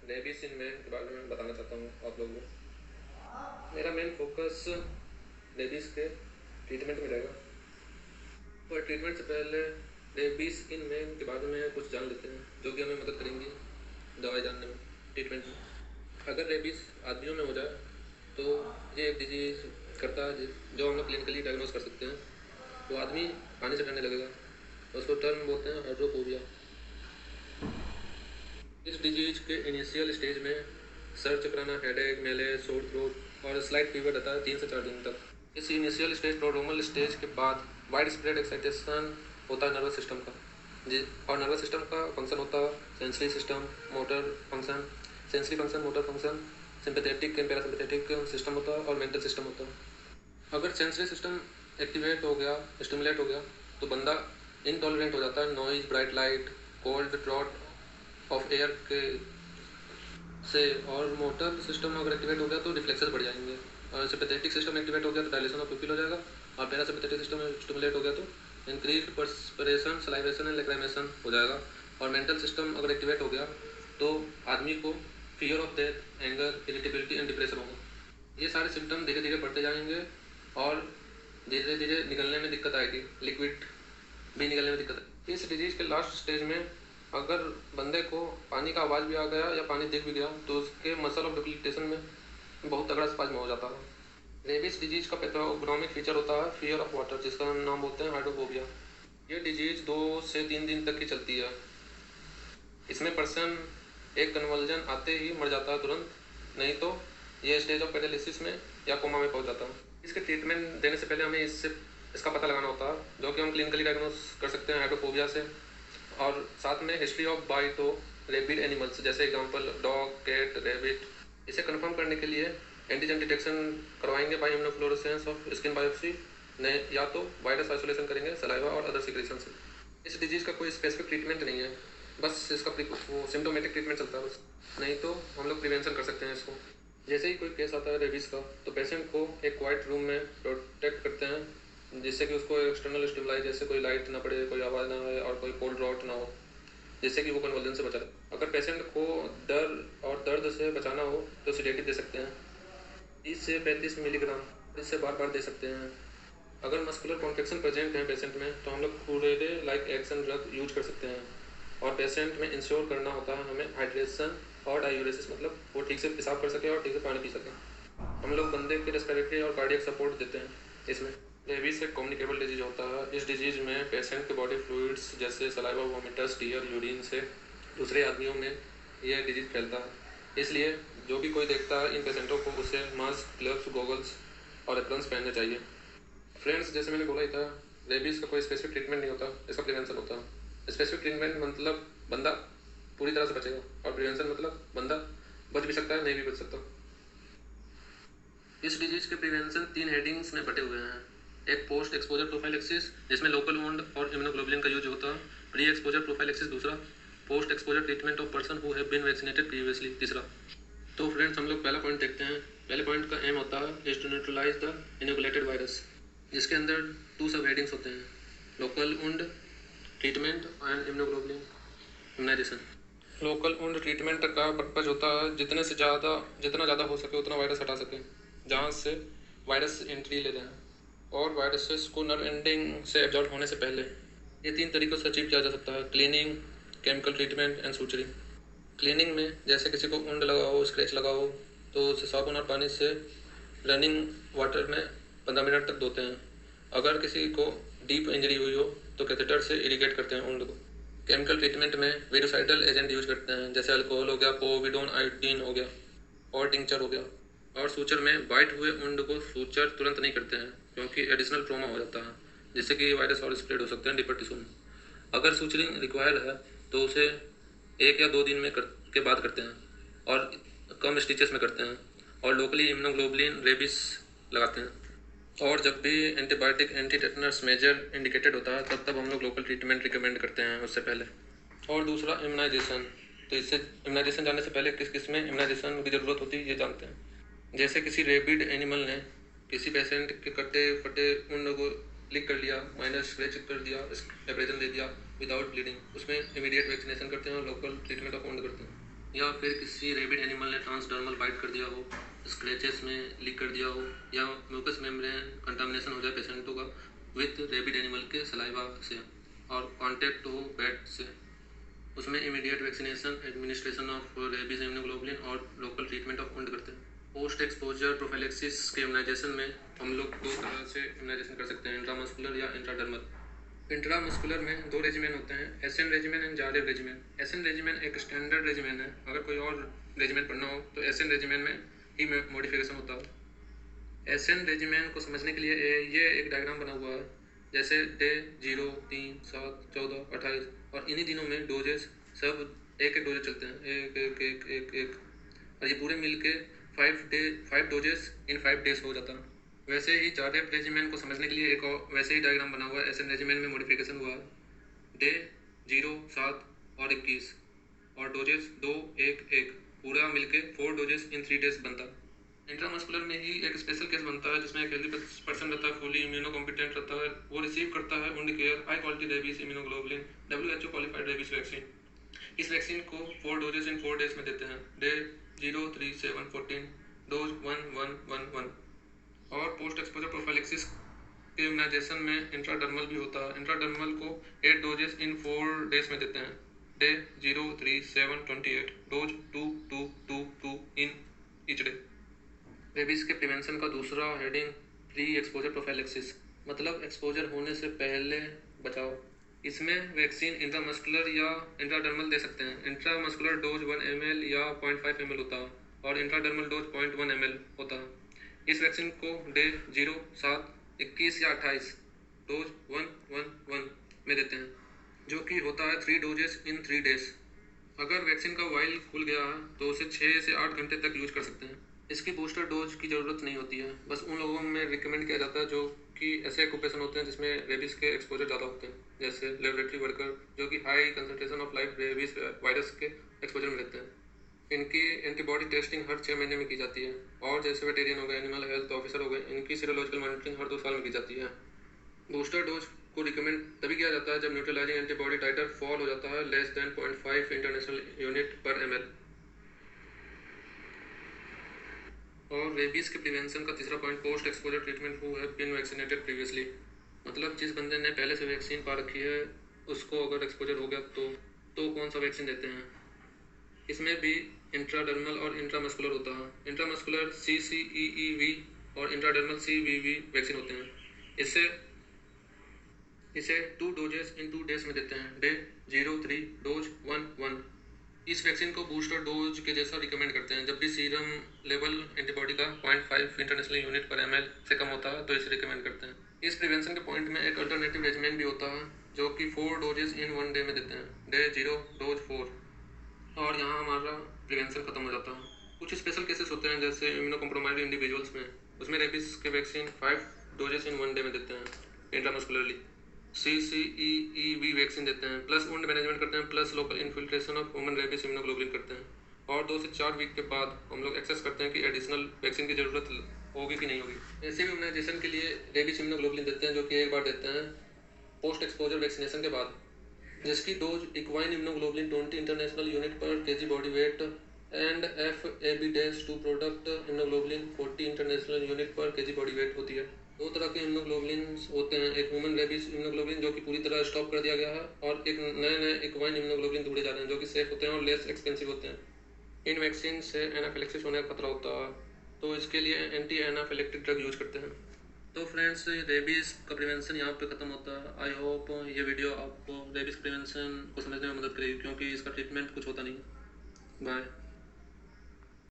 Rabies in man के बारे में बताना चाहता हूँ आप लोगों को। मेरा मेन फोकस रेबीज के ट्रीटमेंट में रहेगा। और ट्रीटमेंट से पहले रेबीज इन मैन के बारे में कुछ जान लेते हैं जो कि हमें मदद करेंगी दवाई जानने में, ट्रीटमेंट में। अगर रेबीज आदमियों में हो जाए तो ये एक डिजीज करता है जो हम लोग क्लिनिकली डायग्नोज कर सकते हैं। वो आदमी पानी से डरने लगेगा, उसको टर्म बोलते हैं हाइड्रोफोबिया। इस डिजीज के इनिशियल स्टेज में सर चकराना, हेडेक, मेले, सोर थ्रोट और स्लाइट फीवर रहता है 3 से 4 दिन तक। इस इनिशियल स्टेज, प्रोड्रोमल स्टेज के बाद वाइड स्प्रेड एक्साइटेशन होता है नर्वस सिस्टम का। और नर्वस सिस्टम का फंक्शन होता है sensory system, motor function, sensory function, motor function, sympathetic and parasympathetic system होता है और मेंटल सिस्टम होता है। अगर सेंसरी सिस्टम एक्टिवेट हो गया, स्टिमुलेट हो गया, तो बंदा इनटॉलरेंट हो जाता है noise, bright light, cold draught of air के से। और मोटर सिस्टम अगर एक्टिवेट हो गया तो रिफ्लेक्सेस बढ़ जाएंगे। और सिंपैथेटिक सिस्टम एक्टिवेट हो गया तो डायलेशन ऑफ प्यूपिल हो जाएगा। और पैरासिम्पैथेटिक सिस्टम स्टिमुलेट हो गया तो increase perspiration, salivation and lacrimation हो जाएगा। और मेंटल सिस्टम अगर एक्टिवेट हो गया तो आदमी को fear of death, anger, irritability and depression होगा। ये सारे सिम्टम धीरे धीरे बढ़ते जाएंगे और धीरे धीरे निकलने में दिक्कत आएगी, लिक्विड भी निकलने में दिक्कत आएगी। इस डिजीज के लास्ट स्टेज में अगर बंदे को पानी का आवाज़ भी आ गया या पानी दिख भी गया तो उसके मसल ऑफ डिप्लीटेशन में बहुत तगड़ा स्पाज्म हो जाता है। रेबीज डिजीज का पैथोग्नोमिक फीचर होता है फियर ऑफ वाटर, जिसका नाम बोलते हैं हाइड्रोफोबिया। ये डिजीज 2 से 3 दिन तक की चलती है। इसमें पर्सन एक कन्वल्जन आते ही मर जाता है तुरंत, नहीं तो ये स्टेज ऑफ पैरालिसिस में या कोमा में पहुंच जाता है। इसके ट्रीटमेंट देने से पहले हमें इसका पता लगाना होता है, जो कि हम क्लिनिकली डायग्नोस कर सकते हैं हाइड्रोफोबिया से। और साथ में हिस्ट्री ऑफ बाइट हो रेबिड एनिमल्स, जैसे एग्जांपल डॉग, कैट, रैबिट। इसे कंफर्म करने के लिए एंटीजन डिटेक्शन करवाएंगे by immunofluorescence of skin biopsy, या तो वायरस आइसोलेशन करेंगे सलाइवा और अदर सिक्रेशन से। इस डिजीज़ का कोई स्पेसिफिक ट्रीटमेंट नहीं है, बस इसका वो सिम्टोमेटिक ट्रीटमेंट चलता है बस। नहीं तो हम लोग प्रिवेंशन कर सकते हैं इसको। जैसे ही कोई केस आता है रेबीज़ का तो पेशेंट को एक क्वाइट रूम में प्रोटेक्ट करते हैं, जिससे कि उसको एक्सटर्नल स्टिमुलाई जैसे कोई लाइट ना पड़े, कोई आवाज़ ना आए और कोई कोल्ड ड्रॉट ना हो, जिससे कि वो कन्वर्जन से बचा रहे। अगर पेशेंट को डर और दर्द से बचाना हो तो सिडेटिव दे सकते हैं 30 से 35 मिलीग्राम, इससे बार बार दे सकते हैं। अगर मस्कुलर कॉन्ट्रैक्शन प्रेजेंट है पेशेंट में तो हम लोग पूरे लाइक एक्शन ड्रग यूज कर सकते हैं। और पेशेंट में इंश्योर करना होता है हमें हाइड्रेशन और डायूरेसिस, मतलब वो ठीक से पेशाब कर सके और ठीक से पानी पी सके। हम लोग बंदे के रेस्पिरेटरी और कार्डियक सपोर्ट देते हैं इसमें। रेबीज एक कम्युनिकेबल डिजीज होता है। इस डिजीज में पेशेंट के बॉडी फ्लूइड्स जैसे सलाइवा, वोमिटस, टीयर, यूरिन से दूसरे आदमियों में यह डिजीज फैलता है। इसलिए जो भी कोई देखता है इन पेशेंटों को उसे मास्क, ग्लव्स, गॉगल्स और एप्रन्स पहनने चाहिए। फ्रेंड्स, जैसे मैंने बोला ही था, रेबीज़ का कोई स्पेसिफिक ट्रीटमेंट नहीं होता, इसका प्रिवेंशन होता है। स्पेसिफिक ट्रीटमेंट मतलब बंदा पूरी तरह से बचेगा, और प्रिवेंशन मतलब बंदा बच भी सकता है, नहीं भी बच सकता। इस डिजीज के प्रिवेंशन 3 हेडिंग्स में बटे हुए हैं। एक पोस्ट एक्सपोजर प्रोफाइलेक्सिस, जिसमें लोकल वुंड और इम्यूनोग्लोबुलिन का यूज होता है। प्री एक्सपोजर प्रोफाइलेक्सिस दूसरा। Post exposure treatment of person who have been vaccinated previously तीसरा। तो फ्रेंड्स, हम लोग पहला पॉइंट देखते हैं। पहले पॉइंट का एम होता है is to neutralise the inoculated virus, जिसके अंदर 2 सब हेडिंग्स होते हैं, local wound treatment and immunoglobulin immunisation. Local wound treatment का पर्पज होता है जितना ज़्यादा हो सके उतना वायरस हटा सके जहाँ से वायरस एंट्री ले लें, और वायरसेस को नर्व एंडिंग से एब्जॉर्ब होने से पहले। ये 3 तरीक़ों से अचीव किया जा सकता है, cleaning, chemical treatment and suturing. Cleaning में जैसे किसी को वुंड लगा हो, स्क्रैच लगा हो, तो उसे साबुन और पानी से रनिंग वाटर में 15 मिनट तक धोते हैं। अगर किसी को डीप इंजरी हुई हो तो कैथेटर से इरिगेट करते हैं वुंड को। केमिकल ट्रीटमेंट में वेरोसाइडल एजेंट यूज करते हैं, जैसे अल्कोहल हो गया, पोविडोन आयोडीन हो गया और टिंचर हो गया। और सूचर में बाइट हुए वुंड को सूचर तुरंत नहीं करते हैं, क्योंकि एडिशनल ट्रॉमा हो जाता है, जिससे कि वायरस और स्प्रेड हो सकते हैं डीपर टिश्यू में। अगर सूचरिंग रिक्वायर्ड है तो उसे 1 या 2 दिन के बाद करते हैं, और कम स्टिचेस में करते हैं, और लोकली इम्यूनोग्लोबुलिन रेबीज लगाते हैं। और जब भी antibiotic, anti tetanus measure indicated होता है तब हम लोग लोकल ट्रीटमेंट रिकमेंड करते हैं उससे पहले। और दूसरा इम्यूनाइजेशन, तो इससे इम्यूनाइजेशन जानने से पहले किस किस में इम्यूनाइजेशन की ज़रूरत होती है ये जानते हैं। जैसे किसी रेबिड एनिमल ने किसी पेशेंट के कटे फटे वुंड को लिक कर लिया, माइनर स्क्रैच कर दिया, एब्रेजन दे दिया विदाउट ब्लीडिंग, उसमें इमीडिएट वैक्सीनेशन करते हैं और लोकल ट्रीटमेंट ऑफ वुंड करते हैं। या फिर किसी रेबिड एनिमल ने ट्रांसडर्मल बाइट कर दिया हो, स्क्रैचेस में लीक कर दिया हो, या म्यूकस मेम्ब्रेन कंटामिनेशन हो जाए पेशेंटों का विथ रेबिड एनिमल के सलाइवा से और कांटेक्ट हो पेट से, उसमें immediate vaccination, administration of rabies immunoglobulin और लोकल ट्रीटमेंट ऑफ वुंड करते हैं। पोस्ट एक्सपोजर प्रोफाइलेक्सिस के इम्यूनाइजेशन में हम लोग दो तरह से इम्यूनाइजेशन कर सकते हैं, इंट्रामस्कुलर या इंट्राडर्मल। इंट्रामस्कुलर में दो रेजिमेन होते हैं, Essen regimen and Zagreb regimen. Essen regimen एक स्टैंडर्ड रेजिमेन है, अगर कोई और रेजिमेन पढ़ना हो तो एसएन रेजिमेन में ही मॉडिफिकेशन होता है। एसएन रेजिमेन को समझने के लिए ये एक डायग्राम बना हुआ है, जैसे डे 0, 3, 7, 14, 28 और इन्हीं दिनों में डोजेस सब एक डोजेस चलते हैं, एक एक एक एक एक और ये पूरे मिल के 5 डोजेस इन 5 डेज हो जाता है। वैसे ही जारेब रेजिमेन को समझने के लिए एक और वैसे ही डायग्राम बना हुआ है, एसएन रेजिमेन में मॉडिफिकेशन हुआ है, डे 0, 7 और 21 और डोजेस 2, 1, 1 पूरा मिलके 4 डोजेस इन 3 डेज बनता है। इंट्रामस्कुलर में ही एक स्पेशल केस बनता है जिसमें एक हेल्दी पर्सन रहता है, फुली इम्यूनो कॉम्पिटेंट रहता है, वो रिसीव करता है wound care high quality rabies immunoglobulin WHO qualified rabies vaccine. इस वैक्सीन को 4 डोजेस इन 4 डेज में देते हैं, डे 0, 3, 7, 14, डोज 1, 1, 1, 1। और पोस्ट एक्सपोजर प्रोफाइलेक्सिस के इम्यूनाइजेशन में इंट्राडर्मल भी होता है। इंट्राडर्मल को 8 डोजेस इन 4 डेज में देते हैं, day 0, 3, 7, 28, dose 2, 2, 2, 2 in each day. Rabies के प्रिवेंशन का दूसरा हेडिंग प्री एक्सपोजर प्रोफाइलेक्सिस, मतलब एक्सपोजर होने से पहले बचाव। इसमें वैक्सीन इंट्रामस्कुलर या इंट्राडर्मल दे सकते हैं। इंट्रामस्कुलर डोज 1 ml या 0.5 ml होता है और इंट्राडर्मल डोज 0.1 ml होता है। इस वैक्सीन को डे 0, 7, 21 या 28 डोज 1, 1, 1 में देते हैं, जो कि होता है 3 डोजेस इन 3 डेज। अगर वैक्सीन का वाइल खुल गया है तो उसे 6 से 8 घंटे तक यूज कर सकते हैं। इसकी बूस्टर डोज की ज़रूरत नहीं होती है, बस उन लोगों में रिकमेंड किया जाता है जो कि ऐसे ऑक्यूपेशन होते हैं जिसमें रेबीज के एक्सपोजर ज़्यादा होते हैं, जैसे लेबोरेटरी वर्कर जो कि high concentration of live rabies virus के एक्सपोजर में रहते हैं। इनकी एंटीबॉडी टेस्टिंग हर 6 महीने में की जाती है, और जैसे वेटेरियन हो गए, एनिमल हेल्थ ऑफिसर हो गए, इनकी सीरोलॉजिकल मॉनिटरिंग हर 2 साल में की जाती है। बूस्टर डोज को रिकमेंड तभी किया जाता है जब न्यूट्रलाइजिंग एंटीबॉडी टाइटर फॉल हो जाता है लेस देन 0.5 इंटरनेशनल यूनिट पर ml। और रेबीज के प्रिवेंशन का तीसरा point post exposure treatment who have been vaccinated previously, मतलब जिस बंदे ने पहले से वैक्सीन पा रखी है उसको अगर एक्सपोजर हो गया तो कौन सा वैक्सीन देते हैं। इसमें भी इंट्राडर्मल और इंट्रामस्कुलर होता है। इंट्रामस्कुलर CCEEV और इंट्राडर्मल CVV वैक्सीन होते हैं। इसे 2 डोजेस इन 2 डेज में देते हैं, डे 0, 3, डोज 1, 1। इस वैक्सीन को बूस्टर डोज के जैसा रिकमेंड करते हैं। जब भी सीरम लेवल एंटीबॉडी का 0.5 इंटरनेशनल यूनिट पर ml से कम होता है तो इसे रिकमेंड करते हैं। इस प्रिवेंशन के पॉइंट में एक अल्टरनेटिव रेजिमेन भी होता है जो कि 4 डोजेस इन 1 डे में देते हैं, डे 0, डोज 4, और यहाँ हमारा प्रिवेंशन खत्म हो जाता है। कुछ स्पेशल केसेस होते हैं जैसे इम्यूनो कॉम्प्रोमाइज्ड इंडिविजुअल्स में, उसमें रेबीज के वैक्सीन 5 डोजेस इन 1 डे में देते हैं इंट्रामस्कुलरली। CCEEV वैक्सीन देते हैं, प्लस वुंड मैनेजमेंट करते हैं, plus local infiltration of human rabies immunoglobulin करते हैं, और 2 से 4 वीक के बाद हम लोग एक्सेस करते हैं कि एडिशनल वैक्सीन की ज़रूरत होगी कि नहीं होगी। ऐसे भी इम्यूनाइजेशन के लिए रेबीज इम्यूनोग्लोबुलिन देते हैं जो कि एक बार देते हैं पोस्ट एक्सपोजर वैक्सीनेशन के बाद, जिसकी dose equine immunoglobulin 20 international unit per KG body weight and FAB-2 product immunoglobulin 40 international unit per KG body weight होती है। 2 तरह के इम्यूनोग्लोबुलिन होते हैं, एक ह्यूमन रेबीज इम्यूनोग्लोबुलिन जो कि पूरी तरह स्टॉप कर दिया गया है, और एक नए इक्वाइन इम्यूनोग्लोबुलिन ढूंढे जा रहे हैं जो कि सेफ होते हैं और लेस एक्सपेंसिव होते हैं। इन वैक्सीन से एनाफिलेक्सिस होने का खतरा होता है, तो इसके लिए एंटी एनाफिलेक्टिक ड्रग यूज करते हैं। तो फ्रेंड्स, रेबीज़ का प्रिवेंशन यहाँ पे ख़त्म होता है। आई होप ये वीडियो आपको रेबीज़ प्रिवेंशन को समझने में मदद करेगी, क्योंकि इसका ट्रीटमेंट कुछ होता नहीं। बाय।